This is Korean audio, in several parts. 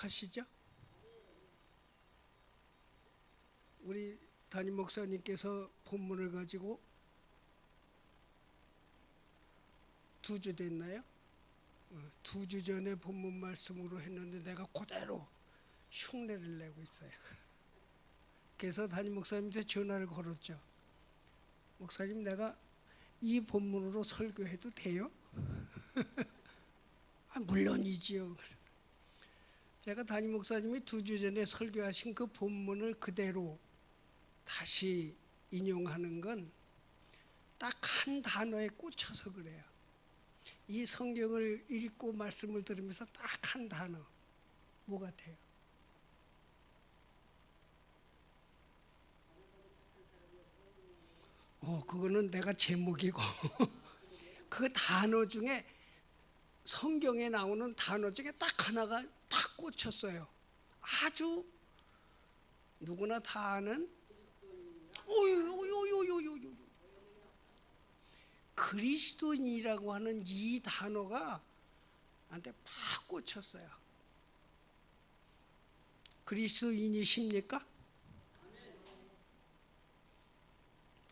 착하시죠? 우리 담임 목사님께서 본문을 가지고 2주 됐나요? 2주 전에 본문 말씀으로 했는데 내가 그대로 흉내를 내고 있어요. 그래서 담임 목사님한테 전화를 걸었죠. 목사님, 내가 이 본문으로 설교해도 돼요? 물론이지요. 제가 담임 목사님이 2주 전에 설교하신 그 본문을 그대로 다시 인용하는 건 딱 한 단어에 꽂혀서 그래요. 이 성경을 읽고 말씀을 들으면서 딱 한 단어, 뭐 같아요? 그거는 내가 제목이고 그 단어 중에 성경에 나오는 단어 중에 딱 하나가 딱 꽂혔어요. 아주 누구나 다 아는 그리스도인이라고 하는 이 단어가 나한테 팍 꽂혔어요. 그리스도인이십니까?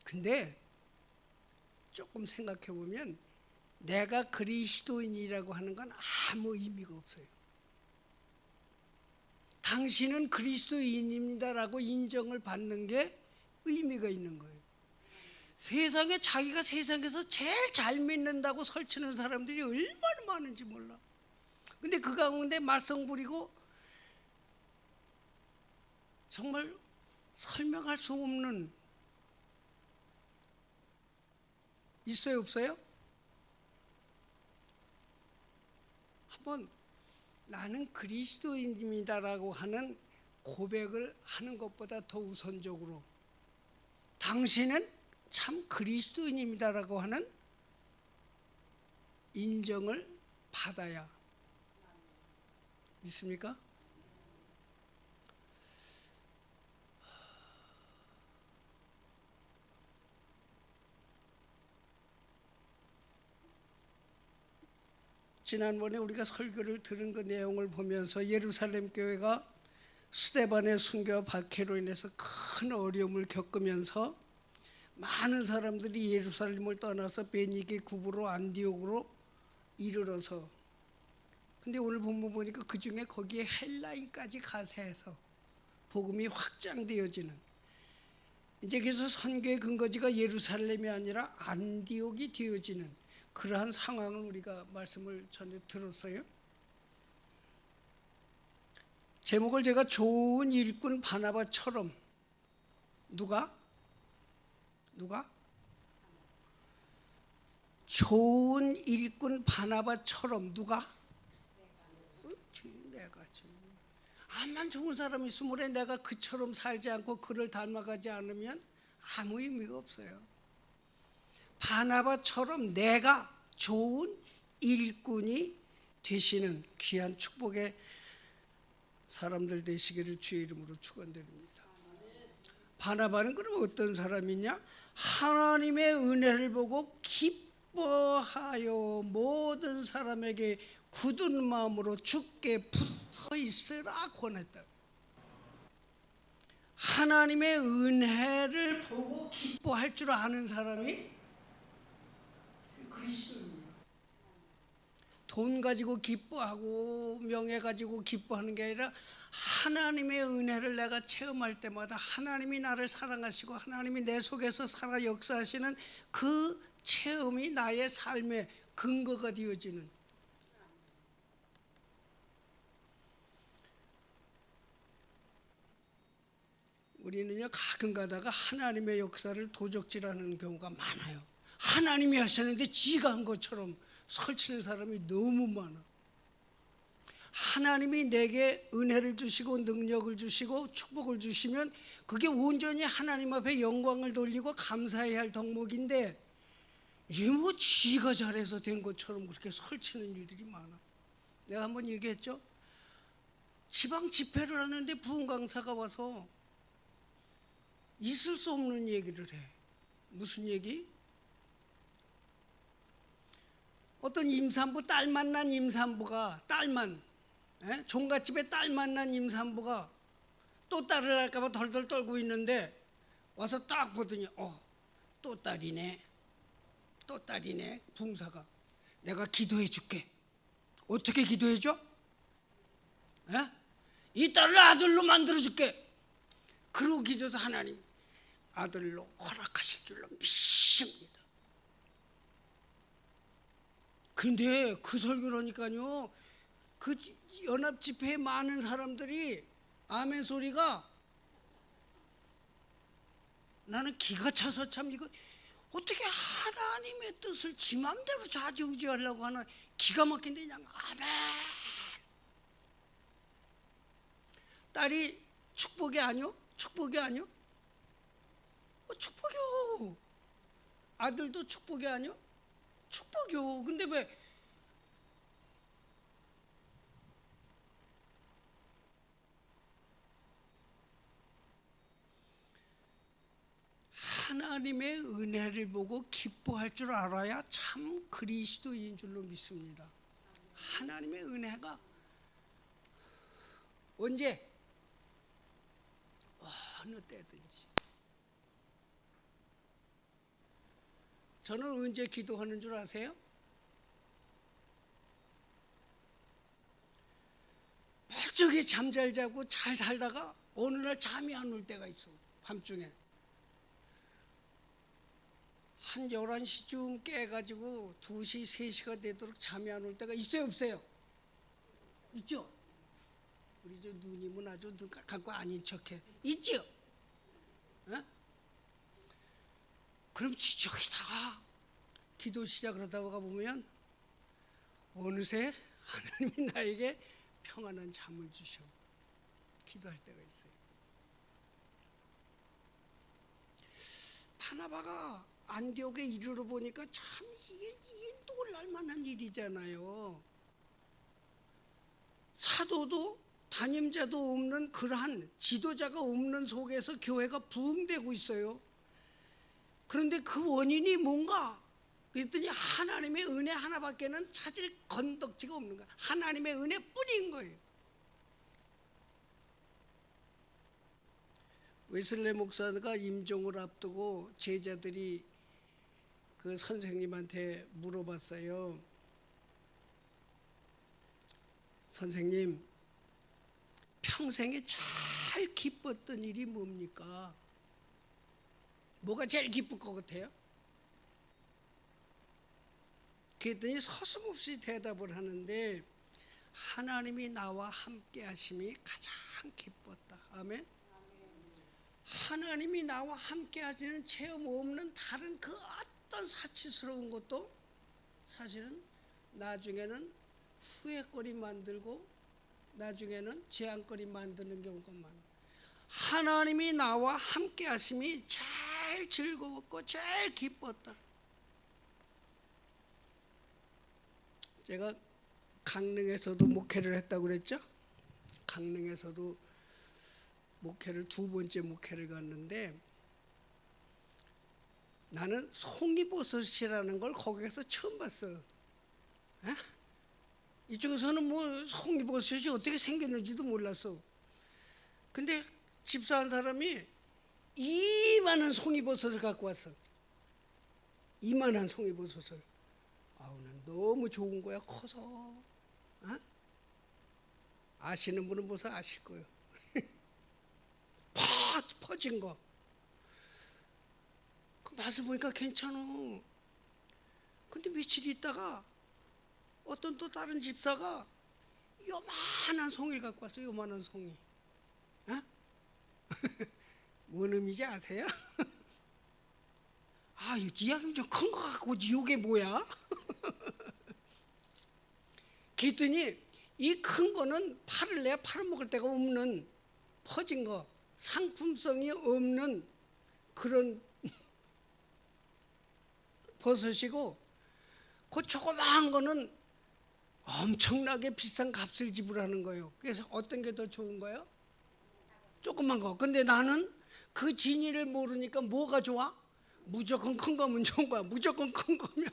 근데 조금 생각해 보면 내가 그리스도인이라고 하는 건 아무 의미가 없어요. 당신은 그리스도인입니다라고 인정을 받는 게 의미가 있는 거예요. 세상에 자기가 세상에서 제일 잘 믿는다고 설치는 사람들이 얼마나 많은지 몰라. 근데 그 가운데 말썽 부리고 정말 설명할 수 없는, 있어요 없어요? 한번 나는 그리스도인입니다라고 하는 고백을 하는 것보다 더 우선적으로 당신은 참 그리스도인입니다라고 하는 인정을 받아야 믿습니까? 지난번에 우리가 설교를 들은 그 내용을 보면서 예루살렘 교회가 스데반의 순교와 박해로 인해서 큰 어려움을 겪으면서 많은 사람들이 예루살렘을 떠나서 베니게 구브로 안디옥으로 이르러서, 근데 오늘 본문 보니까 그 중에 거기에 헬라인까지 가세해서 복음이 확장되어지는, 이제 그래서 선교의 근거지가 예루살렘이 아니라 안디옥이 되어지는 그러한 상황을 우리가 말씀을 전에 들었어요. 제목을 제가 좋은 일꾼 바나바처럼, 누가? 좋은 일꾼 바나바처럼, 누가? 내가. 암만 좋은 사람이 있으면 내가 그처럼 살지 않고 그를 닮아가지 않으면 아무 의미가 없어요. 바나바처럼 내가 좋은 일꾼이 되시는 귀한 축복의 사람들 되시기를 주의 이름으로 축원드립니다. 바나바는 그럼 어떤 사람이냐? 하나님의 은혜를 보고 기뻐하여 모든 사람에게 굳은 마음으로 주께 붙어 있으라 권했다. 하나님의 은혜를 보고 기뻐할 줄 아는 사람이 그리스도입니다. 돈 가지고 기뻐하고 명예 가지고 기뻐하는 게 아니라 하나님의 은혜를 내가 체험할 때마다 하나님이 나를 사랑하시고 하나님이 내 속에서 살아 역사하시는 그 체험이 나의 삶의 근거가 되어지는, 우리는요 가끔 가다가 하나님의 역사를 도적질하는 경우가 많아요. 하나님이 하셨는데 지가 한 것처럼 설치는 사람이 너무 많아. 하나님이 내게 은혜를 주시고 능력을 주시고 축복을 주시면 그게 온전히 하나님 앞에 영광을 돌리고 감사해야 할 덕목인데, 이게 뭐 지가 잘해서 된 것처럼 그렇게 설치는 일들이 많아. 내가 한번 얘기했죠. 지방 집회를 하는데 부흥 강사가 와서 있을 수 없는 얘기를 해. 무슨 얘기? 어떤 임산부, 딸 만난 임산부가, 딸만 종갓집에 딸 만난 임산부가 또 딸을 할까봐 덜덜 떨고 있는데 와서 딱 보더니 또 딸이네. 또 딸이네. 붕사가 내가 기도해 줄게. 어떻게 기도해 줘? 이 딸을 아들로 만들어 줄게. 그러고 기도해서 하나님 아들로 허락하실 줄로 믿습니다. 근데 그 설교를 하니까요, 그 연합 집회에 많은 사람들이 아멘 소리가 나는 기가 차서 참 이거 어떻게 하나님의 뜻을 지 맘대로 좌지우지하려고 하나 기가 막힌데 그냥 아멘. 딸이 축복이 아니요? 축복이 아니요? 축복이요. 아들도 축복이 아니요? 축복이요. 근데 왜 하나님의 은혜를 보고 기뻐할 줄 알아야 참 그리스도인 줄로 믿습니다. 하나님의 은혜가 언제? 어느 때든지. 저는 언제 기도하는 줄 아세요? 멀쩡히 잠 잘 자고 잘 살다가 어느 날 잠이 안 올 때가 있어. 밤중에 한 11시쯤 깨가지고 2시, 3시가 되도록 잠이 안 올 때가 있어요, 없어요? 있죠? 우리 저 누님은 아주 눈 감고 아닌 척해. 있죠? 그럼 뒤척이다가 기도 시작을 하다가 보면 어느새 하나님이 나에게 평안한 잠을 주셔. 기도할 때가 있어요. 바나바가 안디옥에 이르러 보니까 참 이게 놀랄 만한 일이잖아요. 사도도 담임자도 없는 그러한 지도자가 없는 속에서 교회가 부흥되고 있어요. 그런데 그 원인이 뭔가? 그랬더니 하나님의 은혜 하나밖에는 찾을 건덕지가 없는 거야. 하나님의 은혜 뿐인 거예요. 웨슬레 목사가 임종을 앞두고 제자들이 그 선생님한테 물어봤어요. 선생님, 평생에 제일 기뻤던 일이 뭡니까? 뭐가 제일 기쁠 것 같아요? 그랬더니 서슴없이 대답을 하는데 하나님이 나와 함께 하심이 가장 기뻤다. 아멘. 하나님이 나와 함께 하시는 체험 없는 다른 그 어떤 사치스러운 것도 사실은 나중에는 후회거리 만들고 나중에는 재앙거리 만드는 경우가 많아요. 하나님이 나와 함께 하심이 제일 즐거웠고 제일 기뻤다. 제가 강릉에서도 목회를 했다고 그랬죠. 강릉에서도 목회를 2번째 목회를 갔는데 나는 송이버섯이라는 걸 거기에서 처음 봤어요. 이쪽에서는 뭐 송이버섯이 어떻게 생겼는지도 몰랐어. 근데 집사 한 사람이 이만한 송이버섯을 갖고 왔어. 이만한 송이버섯을. 아우, 난 너무 좋은 거야. 커서. 아시는 분은 벌써 아실 거예요. 퍼진 거. 그 맛을 보니까 괜찮아. 근데 며칠 있다가 어떤 또 다른 집사가 요만한 송이를 갖고 왔어요. 요만한 송이. 뭔 의미인지 아세요? 이야기는 좀 큰 거 같고 이게 뭐야? 그랬더니 이 큰 거는 팔을내야 팔아먹을 데가 없는 퍼진 거, 상품성이 없는 그런 버섯이고, 그 조그마한 거는 엄청나게 비싼 값을 지불하는 거예요. 그래서 어떤 게 더 좋은 거예요? 조그만 거. 근데 나는 그 진위를 모르니까 뭐가 좋아? 무조건 큰 거면 좋은 거야. 무조건 큰 거면.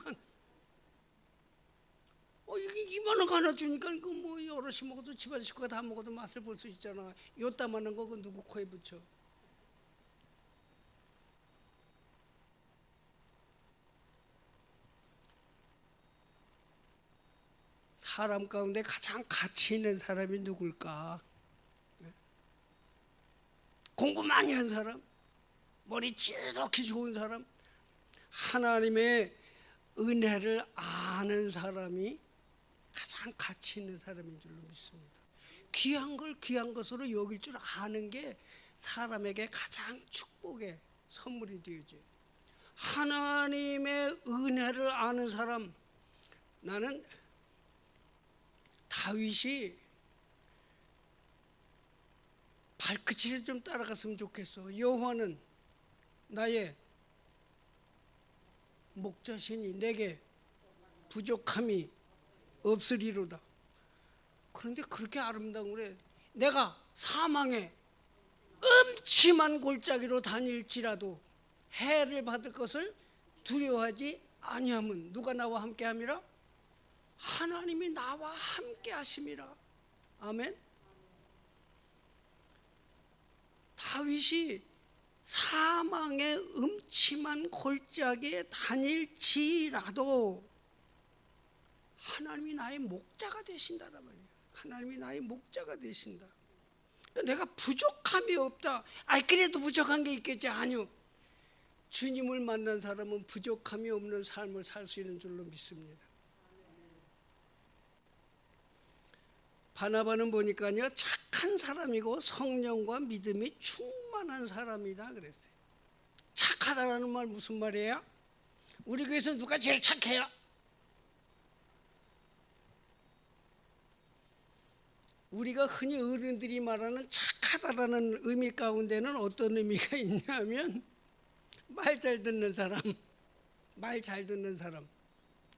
이게 이만한 거 하나 주니까 그 뭐 여럿이 먹어도 집안 식구가 다 먹어도 맛을 볼 수 있잖아. 요따만한 거 그 누구 코에 붙여? 사람 가운데 가장 가치 있는 사람이 누굴까? 공부 많이 한 사람, 머리 지독히 좋은 사람, 하나님의 은혜를 아는 사람이 가장 가치 있는 사람인 줄로 믿습니다. 귀한 걸 귀한 것으로 여길 줄 아는 게 사람에게 가장 축복의 선물이 되어져요. 하나님의 은혜를 아는 사람, 나는 다윗이 발끝을 좀 따라갔으면 좋겠어. 여호와는 나의 목자시니 내게 부족함이 없으리로다. 그런데 그렇게 아름다운 거래. 내가 사망의 음침한 골짜기로 다닐지라도 해를 받을 것을 두려워하지 아니함은 누가 나와 함께함이라? 하나님이 나와 함께하심이라. 아멘. 다윗이 사망의 음침한 골짜기에 다닐지라도 하나님이 나의 목자가 되신다란 말이에요. 하나님이 나의 목자가 되신다. 내가 부족함이 없다. 그래도 부족한 게 있겠지. 아니요. 주님을 만난 사람은 부족함이 없는 삶을 살 수 있는 줄로 믿습니다. 바나바는 보니까요, 착한 사람이고 성령과 믿음이 충만한 사람이다 그랬어요. 착하다라는 말 무슨 말이에요? 우리 교회에서 누가 제일 착해요? 우리가 흔히 어른들이 말하는 착하다라는 의미 가운데는 어떤 의미가 있냐면 말 잘 듣는 사람, 말 잘 듣는 사람,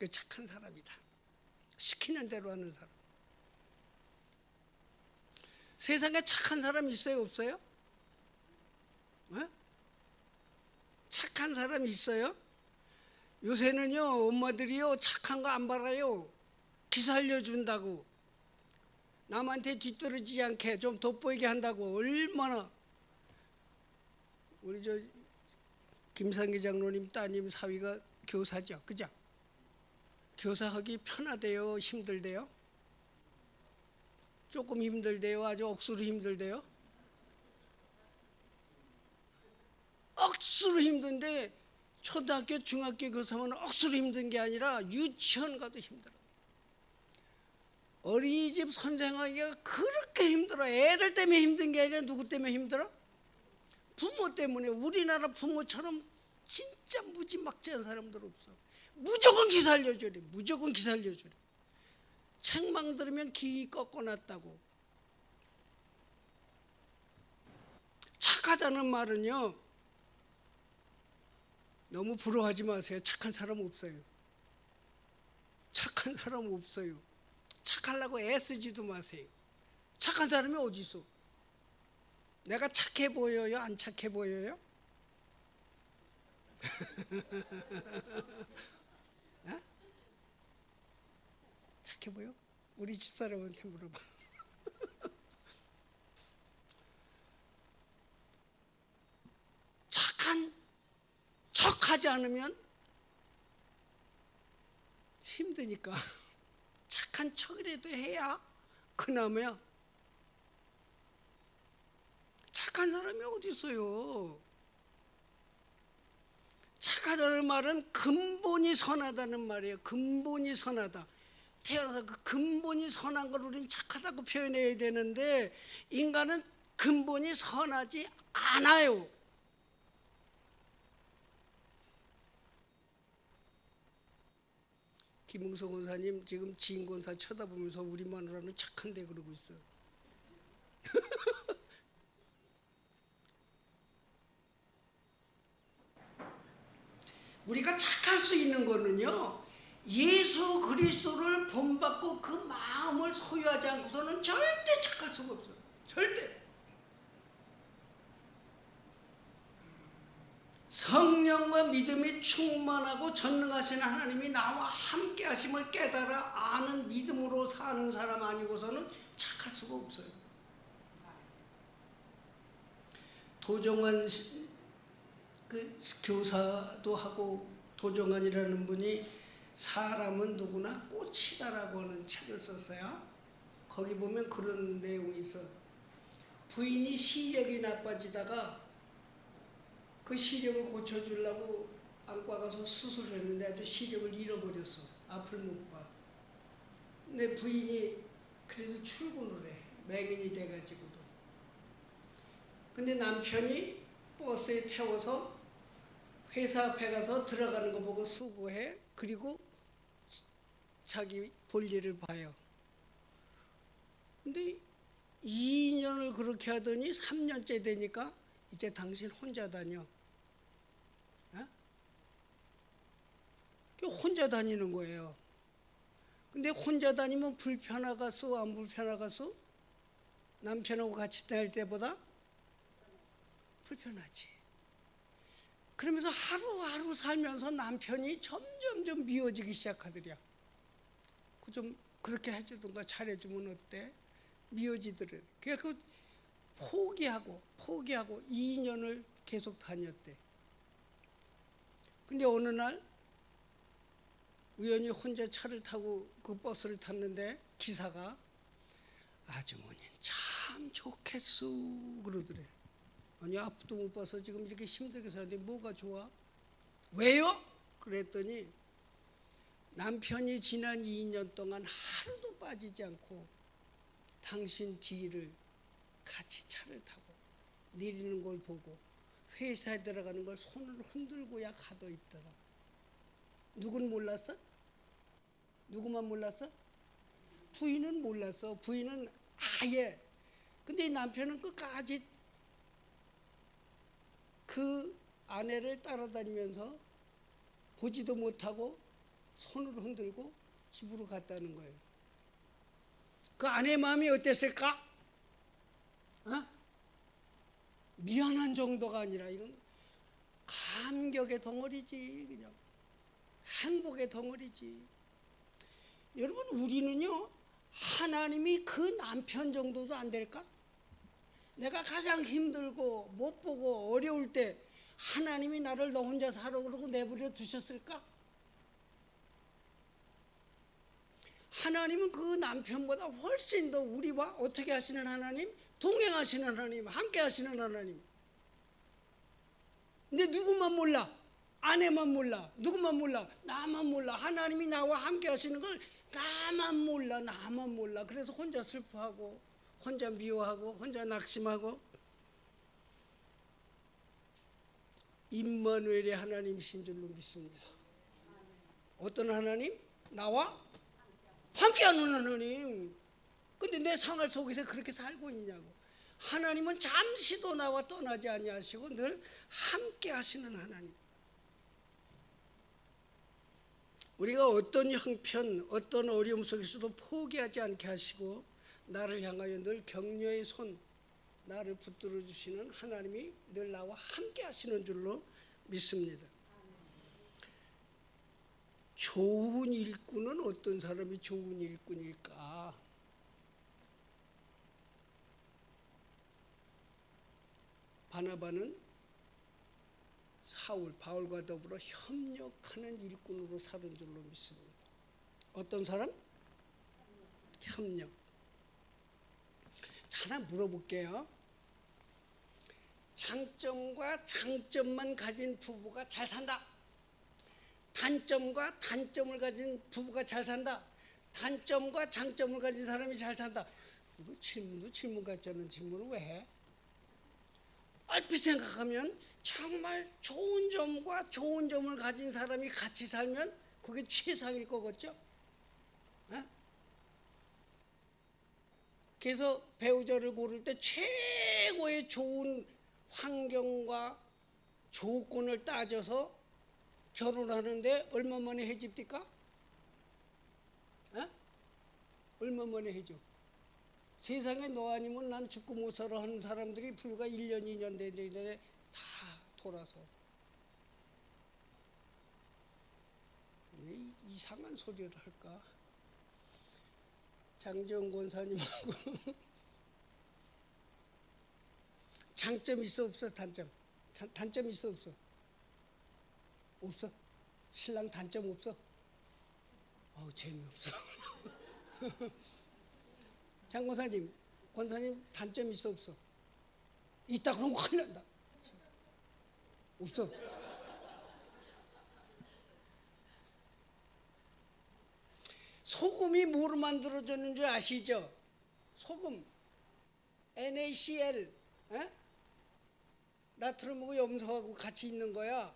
그 착한 사람이다. 시키는 대로 하는 사람. 세상에 착한 사람 있어요, 없어요? 착한 사람 있어요? 요새는요, 엄마들이요, 착한 거 안 바라요. 기살려준다고, 남한테 뒤떨어지지 않게 좀 돋보이게 한다고. 얼마나. 우리 저 김상기 장로님 따님 사위가 교사죠, 그죠? 교사하기 편하대요, 힘들대요? 조금 힘들대요, 아주 억수로 힘들대요? 억수로 힘든데 초등학교 중학교 교사면 억수로 힘든 게 아니라 유치원 가도 힘들어. 어린이집 선생하기가 그렇게 힘들어. 애들 때문에 힘든 게 아니라 누구 때문에 힘들어? 부모 때문에. 우리나라 부모처럼 진짜 무지막지한 사람들 없어. 무조건 기살려줘래. 무조건 기살려줘래. 책망 들으면 귀 꺾어놨다고. 착하다는 말은요, 너무 부러워하지 마세요. 착한 사람 없어요. 착한 사람 없어요. 착하려고 애쓰지도 마세요. 착한 사람이 어디 있어? 내가 착해 보여요? 안 착해 보여요? 착해 보여? 우리 집사람한테 물어봐. 착한 척하지 않으면 힘드니까 착한 척이라도 해야 그나마야. 착한 사람이 어디 있어요? 착하다는 말은 근본이 선하다는 말이에요. 근본이 선하다. 태어나서 그 근본이 선한 걸 우리는 착하다고 표현해야 되는데 인간은 근본이 선하지 않아요. 김웅석 권사님 지금 지인 권사 쳐다보면서 우리 마누라는 착한데 그러고 있어. 우리가 착할 수 있는 거는요, 예수 그리스도를 본받고 그 마음을 소유하지 않고서는 절대 착할 수가 없어요. 절대. 성령과 믿음이 충만하고 전능하신 하나님이 나와 함께 하심을 깨달아 아는 믿음으로 사는 사람 아니고서는 착할 수가 없어요. 도정환 그 교사도 하고 도정환이라는 분이 사람은 누구나 꽃이다라고 하는 책을 썼어요. 거기 보면 그런 내용이 있어. 부인이 시력이 나빠지다가 그 시력을 고쳐주려고 안과 가서 수술을 했는데 아주 시력을 잃어버렸어. 앞을 못 봐. 근데 부인이 그래도 출근을 해. 맹인이 돼가지고도. 근데 남편이 버스에 태워서 회사 앞에 가서 들어가는 거 보고 수고해. 그리고 자기 볼일을 봐요. 근데 2년을 그렇게 하더니 3년째 되니까 이제 당신 혼자 다녀. 혼자 다니는 거예요. 근데 혼자 다니면 불편하겠어? 안 불편하겠어? 남편하고 같이 다닐 때보다 불편하지. 그러면서 하루하루 살면서 남편이 점점 미워지기 시작하더랴. 좀 그렇게 해주든가 잘해주면 어때? 미워지더래. 그래서 포기하고 2년을 계속 다녔대. 근데 어느 날 우연히 혼자 차를 타고 그 버스를 탔는데 기사가 아주머니는 참 좋겠소 그러더래. 아니 앞도 못 봐서 지금 이렇게 힘들게 사는데 뭐가 좋아? 왜요? 그랬더니 남편이 지난 2년 동안 하루도 빠지지 않고 당신 뒤를 같이 차를 타고 내리는 걸 보고 회사에 들어가는 걸 손을 흔들고야 가도 있더라. 누군 몰랐어? 누구만 몰랐어? 부인은 몰랐어. 부인은 아예. 근데 이 남편은 끝까지 그 아내를 따라다니면서 보지도 못하고 손을 흔들고 집으로 갔다는 거예요. 그 아내의 마음이 어땠을까? 미안한 정도가 아니라 이건 감격의 덩어리지. 그냥 행복의 덩어리지. 여러분 우리는요 하나님이 그 남편 정도도 안 될까? 내가 가장 힘들고 못 보고 어려울 때 하나님이 나를 너 혼자 살아 그러고 내버려 두셨을까? 하나님은 그 남편보다 훨씬 더 우리와 어떻게 하시는 하나님? 동행하시는 하나님, 함께 하시는 하나님. 근데 누구만 몰라? 아내만 몰라. 누구만 몰라? 나만 몰라. 하나님이 나와 함께 하시는 걸 나만 몰라. 나만 몰라. 그래서 혼자 슬퍼하고 혼자 미워하고 혼자 낙심하고. 임마누엘의 하나님이신 줄로 믿습니다. 어떤 하나님? 나와 함께하는 하나님. 근데 내 생활 속에서 그렇게 살고 있냐고. 하나님은 잠시도 나와 떠나지 아니하시고 늘 함께 하시는 하나님. 우리가 어떤 형편, 어떤 어려움 속에서도 포기하지 않게 하시고 나를 향하여 늘 격려의 손, 나를 붙들어 주시는 하나님이 늘 나와 함께 하시는 줄로 믿습니다. 좋은 일꾼은 어떤 사람이 좋은 일꾼일까? 바나바는 사울, 바울과 더불어 협력하는 일꾼으로 사는 줄로 믿습니다. 어떤 사람? 협력. 하나 물어볼게요. 장점과 장점만 가진 부부가 잘 산다. 단점과 단점을 가진 부부가 잘 산다. 단점과 장점을 가진 사람이 잘 산다. 이거 질문 같지 않은 질문을 왜 해? 얼핏 생각하면 정말 좋은 점과 좋은 점을 가진 사람이 같이 살면 그게 최상일 거겠죠? 그래서 배우자를 고를 때 최고의 좋은 환경과 조건을 따져서 결혼하는데 얼마 만에 해집니까? 얼마 만에 해줘? 세상에 너 아니면 난 죽고 못 살아 하는 사람들이 불과 1년, 2년 되기 전에 다 돌아서 왜 이상한 소리를 할까? 장정 권사님하고 장점 있어 없어? 단점? 단점 있어 없어? 없어? 신랑 단점 없어? 재미없어. 장 권사님, 권사님 단점 있어 없어? 있다 그러면 큰일 난다. 없어. 소금이 뭐로 만들어졌는 줄 아시죠? 소금 NaCl 나트륨하고 염소하고 같이 있는 거야.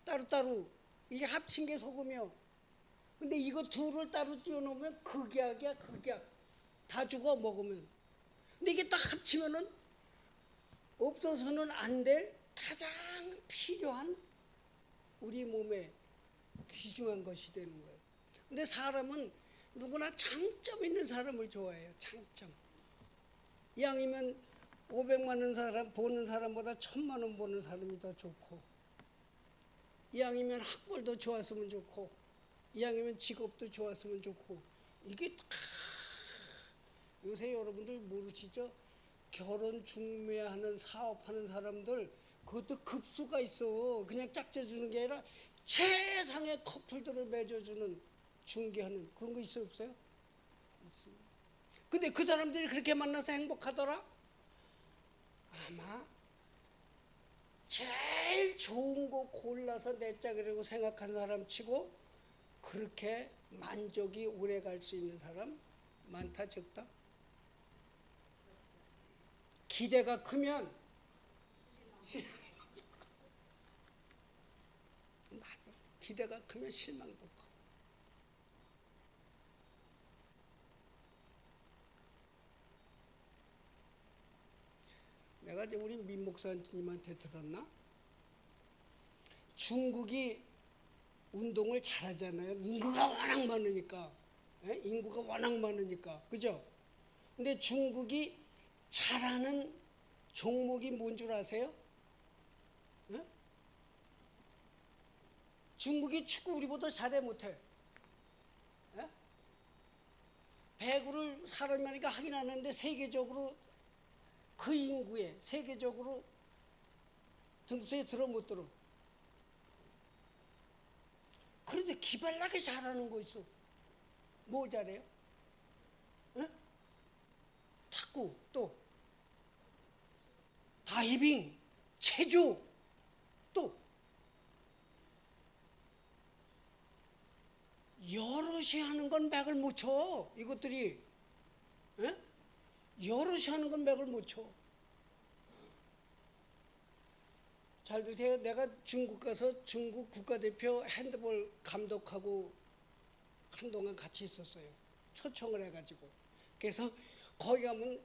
따로따로 이게 합친 게 소금이요. 근데 이거 둘을 따로 띄워놓으면 극약이야. 극약. 다 죽어 먹으면. 근데 이게 딱 합치면은 없어서는 안 될 가장 필요한 우리 몸에 귀중한 것이 되는 거예요. 근데 사람은 누구나 장점 있는 사람을 좋아해요. 장점. 이왕이면 500만 원 사람 보는 사람보다 1000만 원 보는 사람이 더 좋고, 이왕이면 학벌도 좋았으면 좋고, 이왕이면 직업도 좋았으면 좋고. 이게 다 요새 여러분들 모르시죠? 결혼 중매하는 사업하는 사람들 그것도 급수가 있어. 그냥 짝져주는 게 아니라 최상의 커플들을 맺어주는, 중개하는 그런 거 있어요 없어요? 있어요. 근데 그 사람들이 그렇게 만나서 행복하더라? 아마 제일 좋은 거 골라서 내 짝이라고 생각한 사람 치고 그렇게 만족이 오래 갈 수 있는 사람 많다 적다? 기대가 크면 맞아. 기대가 크면 실망도 커. 내가 이제 우리 민 목사님한테 들었나? 중국이 운동을 잘하잖아요. 인구가 워낙 많으니까. 인구가 워낙 많으니까. 그죠? 근데 중국이 잘하는 종목이 뭔 줄 아세요? 중국이 축구 우리보다 잘해 못해? 배구를 사람이 많으니까 하긴 하는데 세계적으로 그 인구에 세계적으로 등수에 들어 못 들어. 그런데 기발나게 잘하는 거 있어. 뭐 잘해요? 탁구, 또 다이빙, 체조, 또 여럿이 하는 건 맥을 못 쳐. 이것들이 여럿이 하는 건 맥을 못 쳐. 잘 드세요. 내가 중국 가서 중국 국가대표 핸드볼 감독하고 한동안 같이 있었어요. 초청을 해가지고. 그래서 거기 가면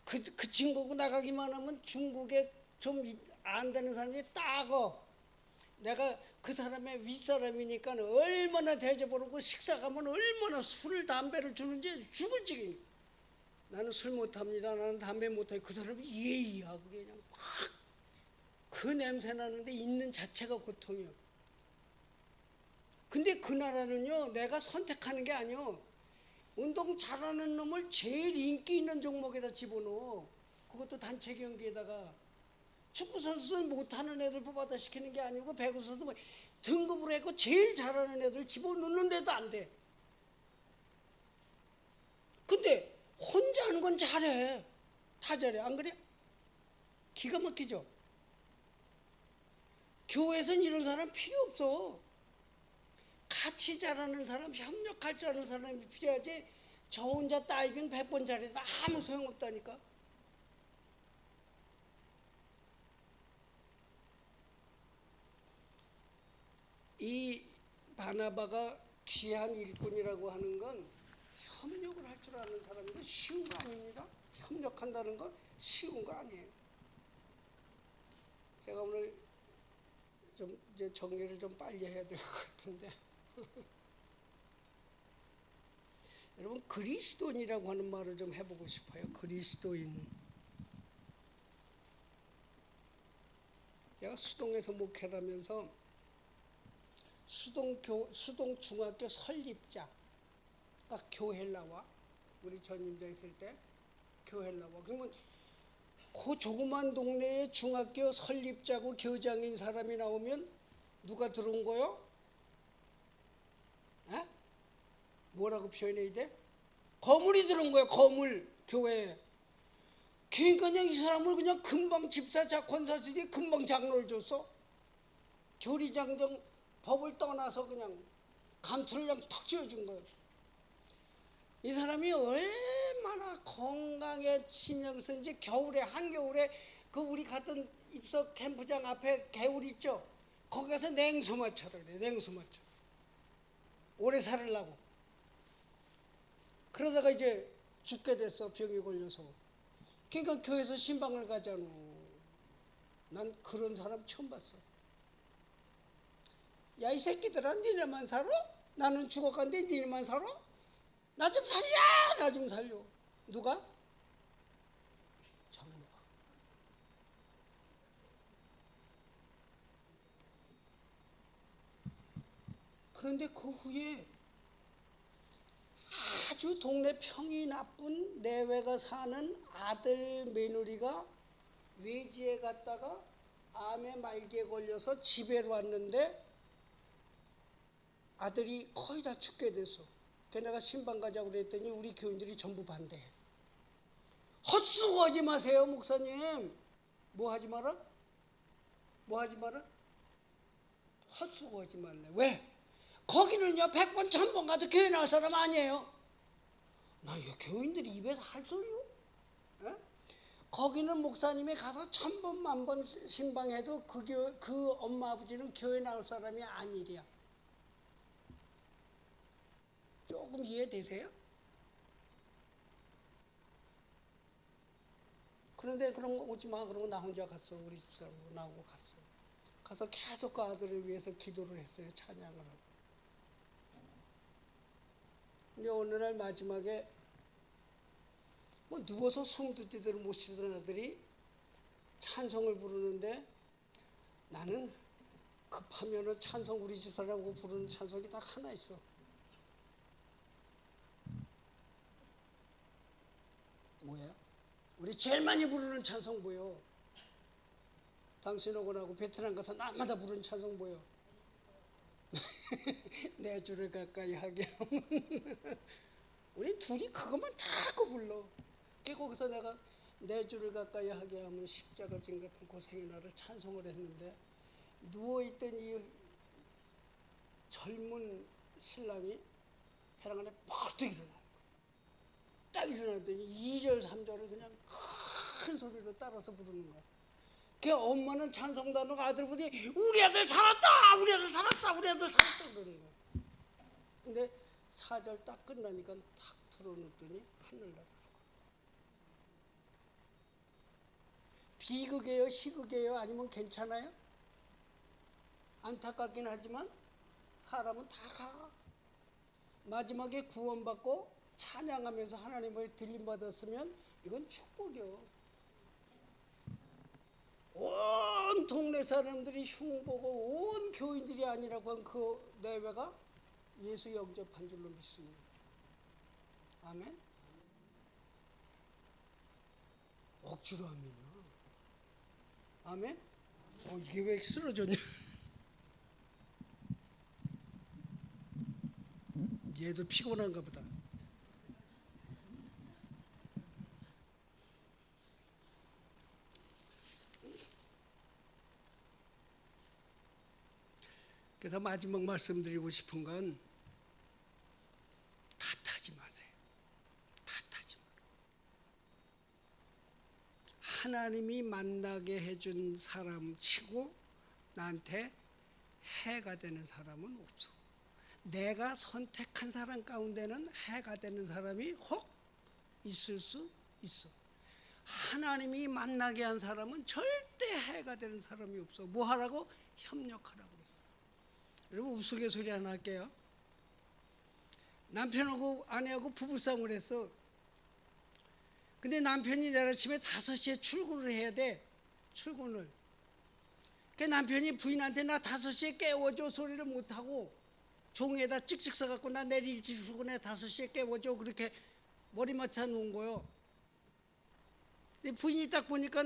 그 친구하고 나가기만 하면 중국에 좀 안다는 사람이 따고, 내가 그 사람의 윗사람이니까 얼마나 대접을 하고 식사 가면 얼마나 술을 담배를 주는지 죽을 지경이. 나는 술 못합니다. 나는 담배 못해요. 그 사람이 예의하고 그냥 막 그 냄새 나는데 있는 자체가 고통이요. 근데 그 나라는요, 내가 선택하는 게 아니요, 운동 잘하는 놈을 제일 인기 있는 종목에다 집어넣어. 그것도 단체 경기에다가. 축구 선수는 못하는 애들 뽑아다 시키는 게 아니고, 배구 선수도 뭐 등급으로 했고 제일 잘하는 애들 집어넣는데도 안 돼. 근데 혼자 하는 건 잘해. 다 잘해. 안 그래? 기가 막히죠? 교회에서는 이런 사람 필요 없어. 같이 잘하는 사람, 협력할 줄 아는 사람이 필요하지. 저 혼자 다이빙 100번 잘해도 아무 소용없다니까. 이 바나바가 귀한 일꾼이라고 하는 건 협력을 할 줄 아는 사람인데 쉬운 거 아닙니다. 협력한다는 건 쉬운 거 아니에요. 제가 오늘 좀 이제 정리를 좀 빨리 해야 될 것 같은데 여러분, 그리스도인이라고 하는 말을 좀 해보고 싶어요. 그리스도인. 제가 수동에서 목회를 하면서 수동 중학교 설립자. 그러니까 교회 나와. 우리 전임자 있을 때 교회 나와. 그러면 그 조그만 동네에 중학교 설립자고 교장인 사람이 나오면 누가 들어온 거요? 에? 뭐라고 표현해야 돼? 거물이 들어온 거예요. 거물. 교회에. 그러니까 그냥 이 사람을 그냥 금방 집사 권사들이 금방 장로를 줬어. 교리장정 법을 떠나서 그냥 감투를 그냥 탁 쥐어준 거예요. 이 사람이 얼마나 건강에 신경 쓰는지. 겨울에 한겨울에 그 우리 갔던 입석 캠프장 앞에 개울 있죠. 거기 가서 냉수 마차라 그래. 냉수 마차. 오래 살으려고. 그러다가 이제 죽게 됐어. 병이 걸려서. 그러니까 교회에서 신방을 가잖아. 난 그런 사람 처음 봤어. 야, 이 새끼들아, 니네만 살아? 나는 죽어간데 니네만 살아? 나 좀 살려! 나 좀 살려. 누가? 장로가. 그런데 그 후에 아주 동네 평이 나쁜 내외가 사는 아들 며느리가 외지에 갔다가 암에 말기에 걸려서 집에 왔는데 아들이 거의 다 죽게 됐어. 그래서 내가 신방 가자고 그랬더니 우리 교인들이 전부 반대해. 헛수고하지 마세요, 목사님. 뭐 하지 마라? 뭐 하지 마라? 헛수고하지 말래. 왜? 거기는요 100번 1000번 가도 교회 나올 사람 아니에요. 나 이거 교인들이 입에서 할 소리요? 에? 거기는 목사님이 가서 1000번 1000번 신방해도 그 엄마 아버지는 교회 나올 사람이 아니랴. 조금 이해되세요? 그런데 그런 거 오지 마. 그러고 나 혼자 갔어. 우리 집사람하고 나오고 갔어. 가서 계속 그 아들을 위해서 기도를 했어요. 찬양을 하고. 근데 어느 날 마지막에 뭐 누워서 숨도 제대로 못 쉬던 아들이 찬송을 부르는데, 나는 급하면은 찬송, 우리 집사람하고 부르는 찬송이 딱 하나 있어. 뭐예요? 우리 제일 많이 부르는 찬송 뭐예요? 당신하고 나하고 베트남 가서 날마다 부르는 찬송 뭐예요? 내 주를 가까이 하게 하면 우리 둘이 그것만 자꾸 불러. 거기서 내가 내 주를 가까이 하게 하면 십자가 진 같은 고생의 나를 찬송을 했는데, 누워있던 이 젊은 신랑이 벼랑 안에 벌떡 일어나는 거야. 딱 일어났더니 2절 3절을 그냥 큰 소리로 따라서 부르는 거야. 그 엄마는 찬송단으로 아들분이 우리 아들 살았다! 우리 아들 살았다! 우리 아들 살았다! 그러는 거야. 근데 4절 딱 끝나니까 탁 틀어놓더니 하늘나라로 가. 비극이에요? 시극이에요? 아니면 괜찮아요? 안타깝긴 하지만 사람은 다 가. 마지막에 구원받고 찬양하면서 하나님의 들림받았으면 이건 축복이요. 온 동네 사람들이 흉보고 온 교인들이 아니라고 한 그 내외가 예수 영접한 줄로 믿습니다. 아멘. 억지로 하면요. 아멘. 이게 왜 쓰러졌냐? 얘도 피곤한가 보다. 그래서 마지막 말씀드리고 싶은 건 탓하지 마세요. 탓하지 마세요. 하나님이 만나게 해준 사람 치고 나한테 해가 되는 사람은 없어. 내가 선택한 사람 가운데는 해가 되는 사람이 혹 있을 수 있어. 하나님이 만나게 한 사람은 절대 해가 되는 사람이 없어. 뭐 하라고? 협력하라고 그랬어. 여러분 우스갯소리 하나 할게요. 남편하고 아내하고 부부싸움을 했어. 근데 남편이 내일 아침에 5시에 출근을 해야 돼. 출근을. 그 남편이 부인한테 나 5시에 깨워줘 소리를 못하고 종이에다 찍찍 써갖고 나 내일 일찍 출근해 5시에 깨워줘 그렇게 머리맡에 놓은 거요. 근데 부인이 딱 보니까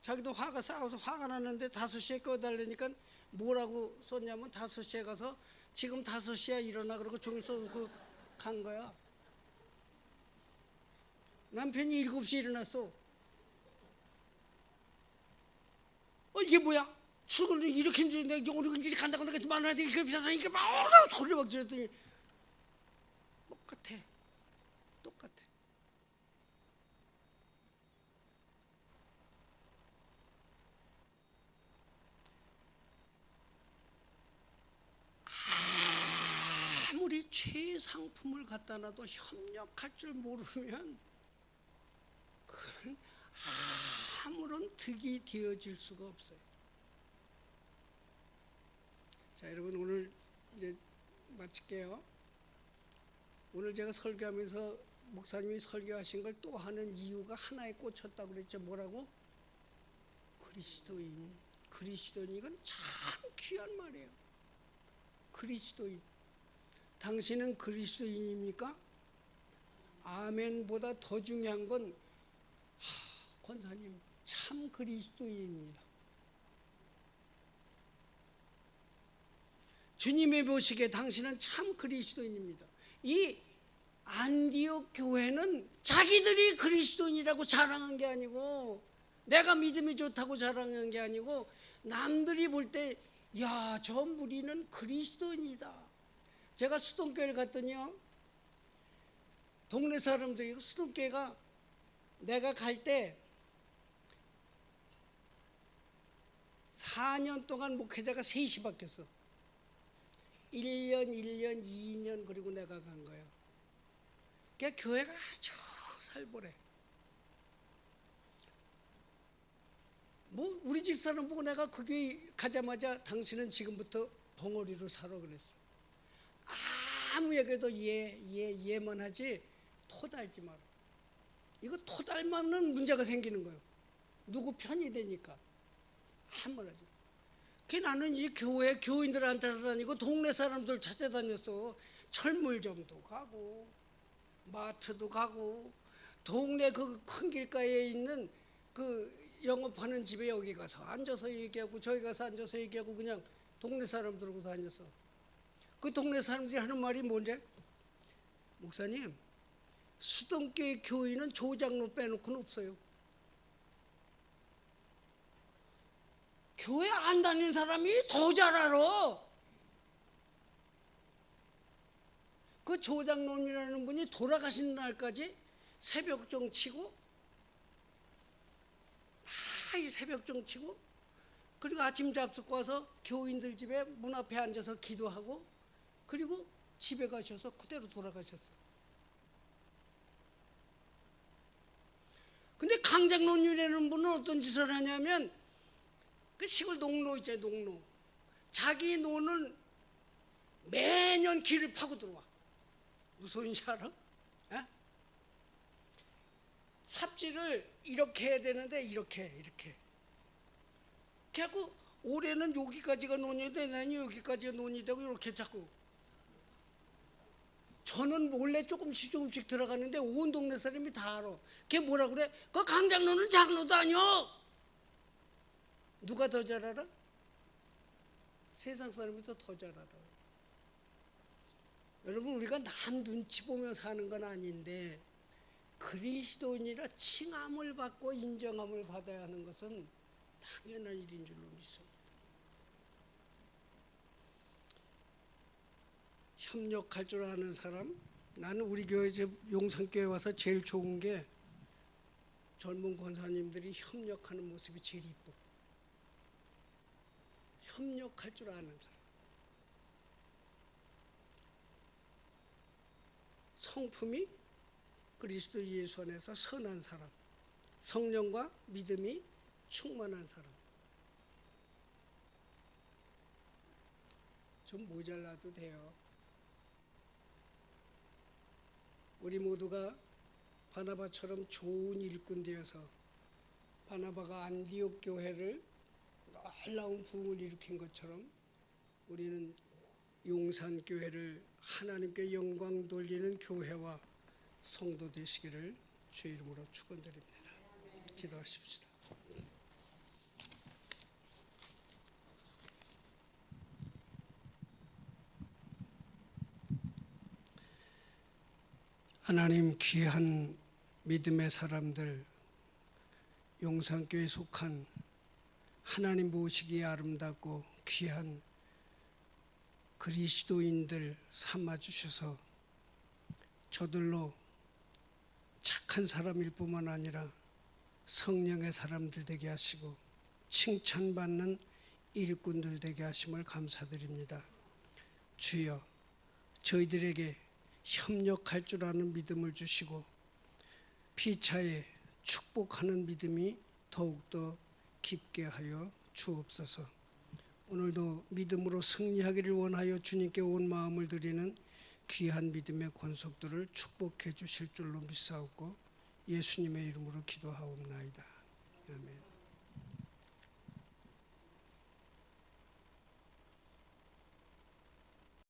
자기도 화가 싸워서 화가 났는데 5시에 깨워달라니까 뭐라고 썼냐면 5시에 가서 지금 5시야 일어나 그러고 종일 써놓고 간 거야. 남편이 7시에 일어났어. 이게 뭐야? 출근을 이렇게 힘든데 오늘 일찍 간다고 내가 좀 말해야 돼. 이게 비싸서 이게 막 소리 막 지르더니 똑같아. 아무리 최상품을 갖다 놔도 협력할 줄 모르면 그건 아무런 득이 되어질 수가 없어요. 자, 여러분 오늘 이제 마칠게요. 오늘 제가 설교하면서 목사님이 설교하신 걸 또 하는 이유가 하나에 꽂혔다고 그랬죠. 뭐라고? 그리스도인. 그리스도인 이건 참 귀한 말이에요. 그리스도인. 당신은 그리스도인입니까? 아멘보다 더 중요한 건 권사님 참 그리스도인입니다. 주님의 보시기에 당신은 참 그리스도인입니다. 이 안디옥 교회는 자기들이 그리스도인이라고 자랑한 게 아니고 내가 믿음이 좋다고 자랑한 게 아니고 남들이 볼 때 야, 저 무리는 그리스도인이다. 제가 수동교회를 갔더니요, 동네 사람들이 수동교회가 내가 갈 때 4년 동안 목회자가 셋이 바뀌었어. 1년, 2년 그리고 내가 간 거예요. 그러니까 교회가 아주 살벌해. 뭐 우리 집사람 보고 내가 거기 가자마자 당신은 지금부터 벙어리로 살아 그랬어. 아무 얘기도 예만 하지 토달지 마라. 이거 토달면은 문제가 생기는 거예요. 누구 편이 되니까 한번 하지. 그 나는 이 교회 교인들한테 다니고 동네 사람들 찾아다녔어. 철물점도 가고 마트도 가고 동네 그 큰 길가에 있는 그 영업하는 집에 여기 가서 앉아서 얘기하고 저기 가서 앉아서 얘기하고 그냥 동네 사람들하고 다녔어. 그 동네 사람들이 하는 말이 뭔데? 목사님, 수동교회 교인은 조장로 빼놓고는 없어요. 교회 안 다니는 사람이 더 잘 알아. 그 조장로님이라는 분이 돌아가신 날까지 새벽정 치고 매일 새벽정 치고 그리고 아침 잡숫고 와서 교인들 집에 문 앞에 앉아서 기도하고 그리고 집에 가셔서 그대로 돌아가셨어. 근데 강장로님이라는 분은 어떤 짓을 하냐면 그 시골 농로 있잖아요. 농로. 자기 노는 매년 길을 파고 들어와. 무슨 소리인지 알아? 에? 삽질을 이렇게 해야 되는데 이렇게 그래갖고 올해는 여기까지가 논이 돼, 내년 여기까지가 논이 되고 이렇게 자꾸. 저는 몰래 조금씩 들어가는데 온 동네 사람이 다 알아. 걔 뭐라 그래? 그 강장로는 장로도 아니여. 누가 더 잘 알아? 세상 사람이 더 잘 알아. 여러분, 우리가 남 눈치 보며 사는 건 아닌데 그리스도인이라 칭함을 받고 인정함을 받아야 하는 것은 당연한 일인 줄로 믿습니다. 협력할 줄 아는 사람? 나는 우리 교회 용산교회 와서 제일 좋은 게 젊은 권사님들이 협력하는 모습이 제일 이뻐. 협력할 줄 아는 사람. 성품이 그리스도 예수 안에서 선한 사람, 성령과 믿음이 충만한 사람. 좀 모자라도 돼요. 우리 모두가 바나바처럼 좋은 일꾼 되어서 바나바가 안디옥 교회를 놀라운 부흥을 일으킨 것처럼 우리는 용산교회를 하나님께 영광 돌리는 교회와 성도 되시기를 주의 이름으로 축원드립니다. 기도하십시다. 하나님, 귀한 믿음의 사람들, 용산교회에 속한 하나님 보시기에 아름답고 귀한 그리스도인들 삼아주셔서 저들로 착한 사람일 뿐만 아니라 성령의 사람들 되게 하시고 칭찬받는 일꾼들 되게 하심을 감사드립니다. 주여, 저희들에게 협력할 줄 아는 믿음을 주시고 피차에 축복하는 믿음이 더욱더 깊게 하여 주옵소서. 오늘도 믿음으로 승리하기를 원하여 주님께 온 마음을 드리는 귀한 믿음의 권속들을 축복해 주실 줄로 믿사옵고 예수님의 이름으로 기도하옵나이다. 아멘.